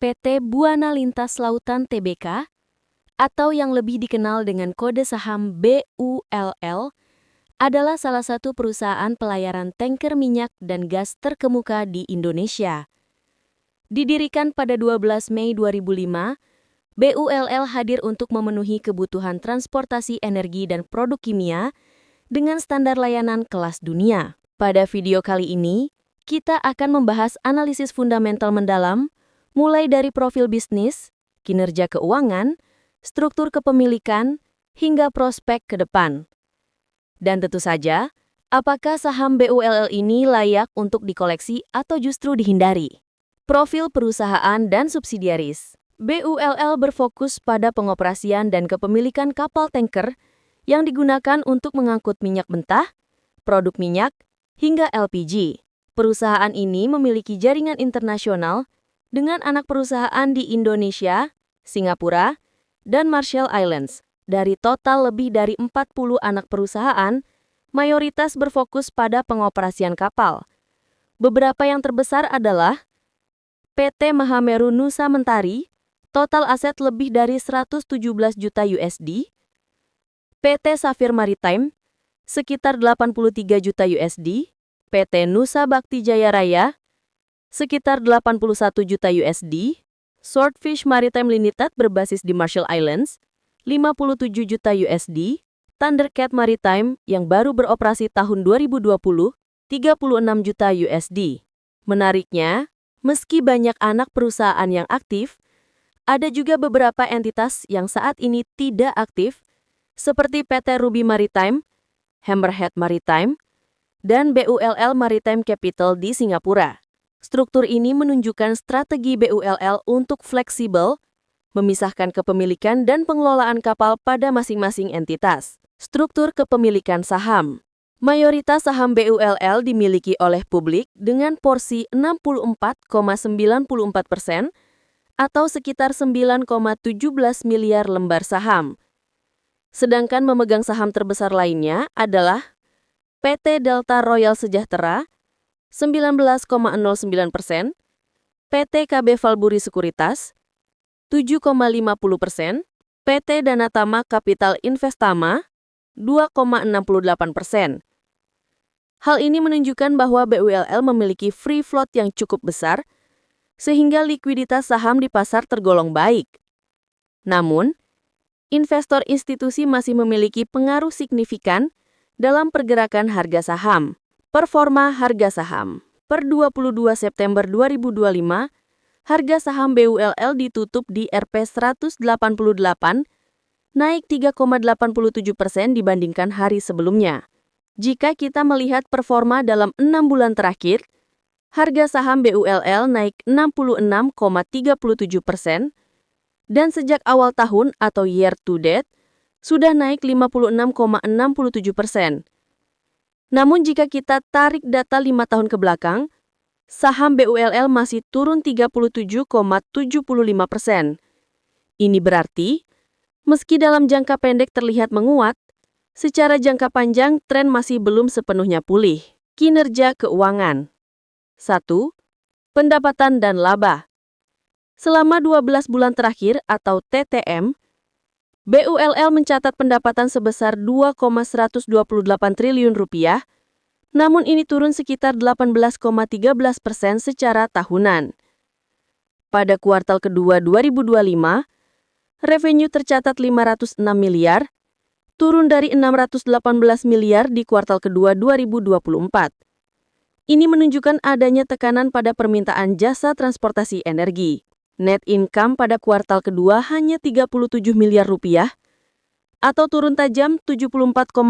PT Buana Lintas Lautan Tbk, atau yang lebih dikenal dengan kode saham BULL, adalah salah satu perusahaan pelayaran tanker minyak dan gas terkemuka di Indonesia. Didirikan pada 12 Mei 2005, BULL hadir untuk memenuhi kebutuhan transportasi energi dan produk kimia dengan standar layanan kelas dunia. Pada video kali ini, kita akan membahas analisis fundamental mendalam, mulai dari profil bisnis, kinerja keuangan, struktur kepemilikan, hingga prospek ke depan. Dan tentu saja, apakah saham BULL ini layak untuk dikoleksi atau justru dihindari? Profil perusahaan dan subsidiaris. BULL berfokus pada pengoperasian dan kepemilikan kapal tanker yang digunakan untuk mengangkut minyak mentah, produk minyak, hingga LPG. Perusahaan ini memiliki jaringan internasional dengan anak perusahaan di Indonesia, Singapura, dan Marshall Islands. Dari total lebih dari 40 anak perusahaan, mayoritas berfokus pada pengoperasian kapal. Beberapa yang terbesar adalah PT Mahameru Nusa Mentari, total aset lebih dari 117 juta USD, PT Safir Maritime, sekitar 83 juta USD, PT Nusa Bakti Jaya Raya, sekitar 81 juta USD, Swordfish Maritime Limited berbasis di Marshall Islands, 57 juta USD, Thundercat Maritime yang baru beroperasi tahun 2020, 36 juta USD. Menariknya, meski banyak anak perusahaan yang aktif, ada juga beberapa entitas yang saat ini tidak aktif, seperti PT Ruby Maritime, Hammerhead Maritime, dan BULL Maritime Capital di Singapura. Struktur ini menunjukkan strategi BULL untuk fleksibel, memisahkan kepemilikan dan pengelolaan kapal pada masing-masing entitas. Struktur kepemilikan saham. Mayoritas saham BULL dimiliki oleh publik dengan porsi 64,94% atau sekitar 9,17 miliar lembar saham. Sedangkan memegang saham terbesar lainnya adalah PT Delta Royal Sejahtera, 19,09%, PT KB Valburi Sekuritas, 7,50%, PT Danatama Capital Investama, 2,68%. Hal ini menunjukkan bahwa BULL memiliki free float yang cukup besar, sehingga likuiditas saham di pasar tergolong baik. Namun, investor institusi masih memiliki pengaruh signifikan dalam pergerakan harga saham. Performa harga saham. Per 22 September 2025, harga saham BULL ditutup di Rp 188, naik 3,87% dibandingkan hari sebelumnya. Jika kita melihat performa dalam 6 bulan terakhir, harga saham BULL naik 66,37%, dan sejak awal tahun atau year to date, sudah naik 56,67%. Namun jika kita tarik data 5 tahun ke belakang, saham BULL masih turun 37,75%. Ini berarti, meski dalam jangka pendek terlihat menguat, secara jangka panjang tren masih belum sepenuhnya pulih. Kinerja keuangan. 1. Pendapatan dan laba. Selama 12 bulan terakhir atau TTM, BULL mencatat pendapatan sebesar Rp2,128 triliun, namun ini turun sekitar 18,13% secara tahunan. Pada kuartal kedua 2025, revenue tercatat 506 miliar, turun dari 618 miliar di kuartal kedua 2024. Ini menunjukkan adanya tekanan pada permintaan jasa transportasi energi. Net income pada kuartal kedua hanya Rp37 miliar, atau turun tajam 74,59%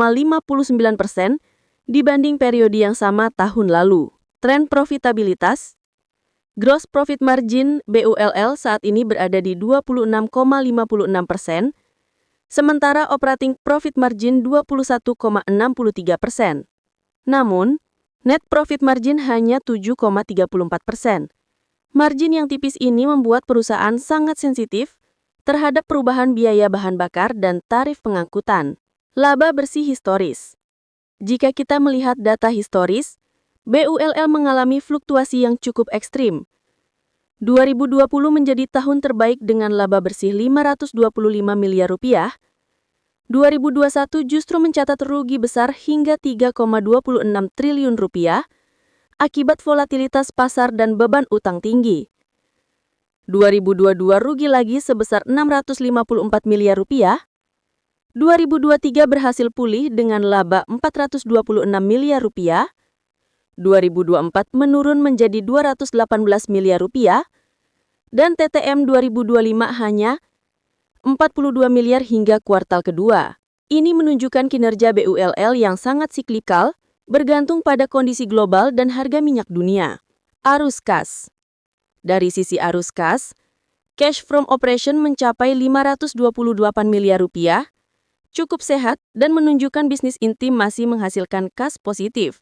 dibanding periode yang sama tahun lalu. Tren profitabilitas. Gross profit margin BULL saat ini berada di 26,56%, sementara operating profit margin 21,63%. Namun, net profit margin hanya 7,34%. Margin yang tipis ini membuat perusahaan sangat sensitif terhadap perubahan biaya bahan bakar dan tarif pengangkutan. Laba bersih historis. Jika kita melihat data historis, BULL mengalami fluktuasi yang cukup ekstrim. 2020 menjadi tahun terbaik dengan laba bersih 525 miliar rupiah. 2021 justru mencatat rugi besar hingga 3,26 triliun rupiah akibat volatilitas pasar dan beban utang tinggi. 2022 rugi lagi sebesar 654 miliar rupiah. 2023 berhasil pulih dengan laba 426 miliar rupiah. 2024 menurun menjadi 218 miliar rupiah, dan TTM 2025 hanya 42 miliar hingga kuartal kedua. Ini menunjukkan kinerja BULL yang sangat siklikal, bergantung pada kondisi global dan harga minyak dunia. Arus kas. Dari sisi arus kas, cash from operation mencapai 528 miliar rupiah, cukup sehat dan menunjukkan bisnis inti masih menghasilkan kas positif.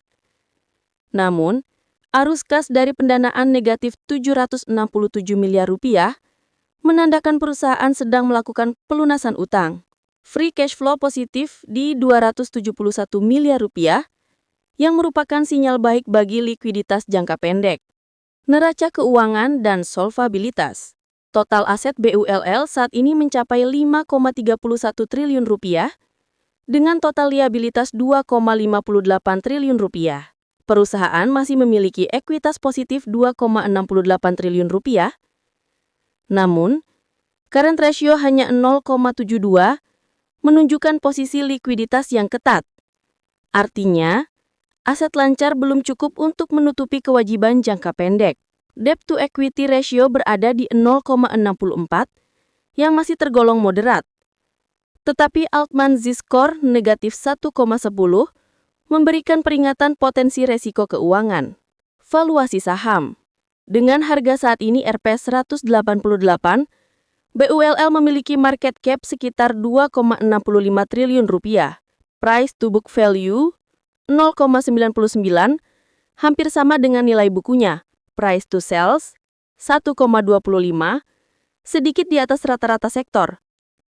Namun, arus kas dari pendanaan negatif 767 miliar rupiah menandakan perusahaan sedang melakukan pelunasan utang. Free cash flow positif di 271 miliar rupiah yang merupakan sinyal baik bagi likuiditas jangka pendek. Neraca keuangan dan solvabilitas. Total aset BULL saat ini mencapai 5,31 triliun rupiah dengan total liabilitas 2,58 triliun rupiah. Perusahaan masih memiliki ekuitas positif 2,68 triliun rupiah. Namun, current ratio hanya 0,72, menunjukkan posisi likuiditas yang ketat. Artinya, aset lancar belum cukup untuk menutupi kewajiban jangka pendek. Debt to equity ratio berada di 0,64, yang masih tergolong moderat. Tetapi Altman Z-score negatif 1,10, memberikan peringatan potensi resiko keuangan. Valuasi saham. Dengan harga saat ini Rp188, BULL memiliki market cap sekitar 2,65 triliun rupiah. Price to book value 0,99, hampir sama dengan nilai bukunya. Price to sales 1,25, sedikit di atas rata-rata sektor.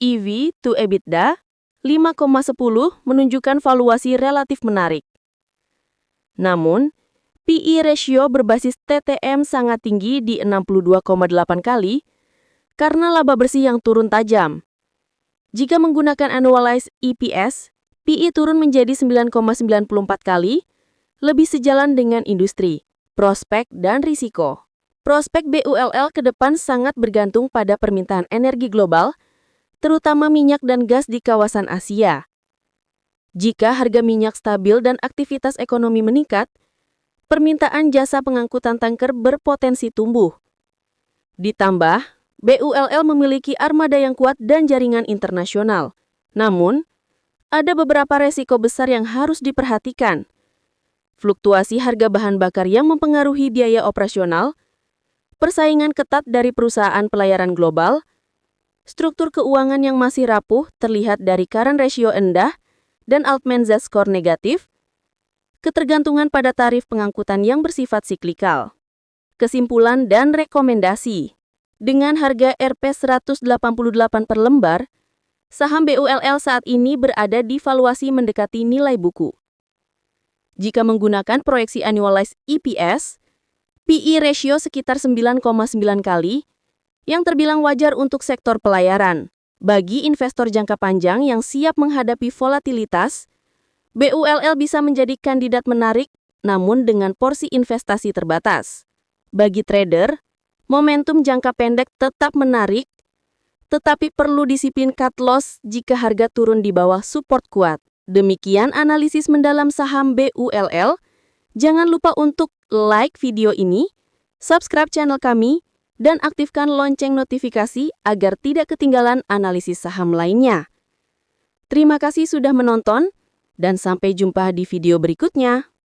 EV to EBITDA 5,10 menunjukkan valuasi relatif menarik. Namun, PE ratio berbasis TTM sangat tinggi di 62,8 kali karena laba bersih yang turun tajam. Jika menggunakan annualized EPS, PE turun menjadi 9,94 kali, lebih sejalan dengan industri, prospek, dan risiko. Prospek BULL ke depan sangat bergantung pada permintaan energi global, terutama minyak dan gas di kawasan Asia. Jika harga minyak stabil dan aktivitas ekonomi meningkat, permintaan jasa pengangkutan tanker berpotensi tumbuh. Ditambah, BULL memiliki armada yang kuat dan jaringan internasional. Namun, ada beberapa resiko besar yang harus diperhatikan. Fluktuasi harga bahan bakar yang mempengaruhi biaya operasional, persaingan ketat dari perusahaan pelayaran global, struktur keuangan yang masih rapuh terlihat dari current ratio rendah dan Altman Z-score negatif, ketergantungan pada tarif pengangkutan yang bersifat siklikal. Kesimpulan dan rekomendasi. Dengan harga Rp188 per lembar, saham BULL saat ini berada di valuasi mendekati nilai buku. Jika menggunakan proyeksi annualized EPS, PE ratio sekitar 9,9 kali, yang terbilang wajar untuk sektor pelayaran. Bagi investor jangka panjang yang siap menghadapi volatilitas, BULL bisa menjadi kandidat menarik, namun dengan porsi investasi terbatas. Bagi trader, momentum jangka pendek tetap menarik, tetapi perlu disiplin cut loss jika harga turun di bawah support kuat. Demikian analisis mendalam saham BULL. Jangan lupa untuk like video ini, subscribe channel kami, dan aktifkan lonceng notifikasi agar tidak ketinggalan analisis saham lainnya. Terima kasih sudah menonton, dan sampai jumpa di video berikutnya.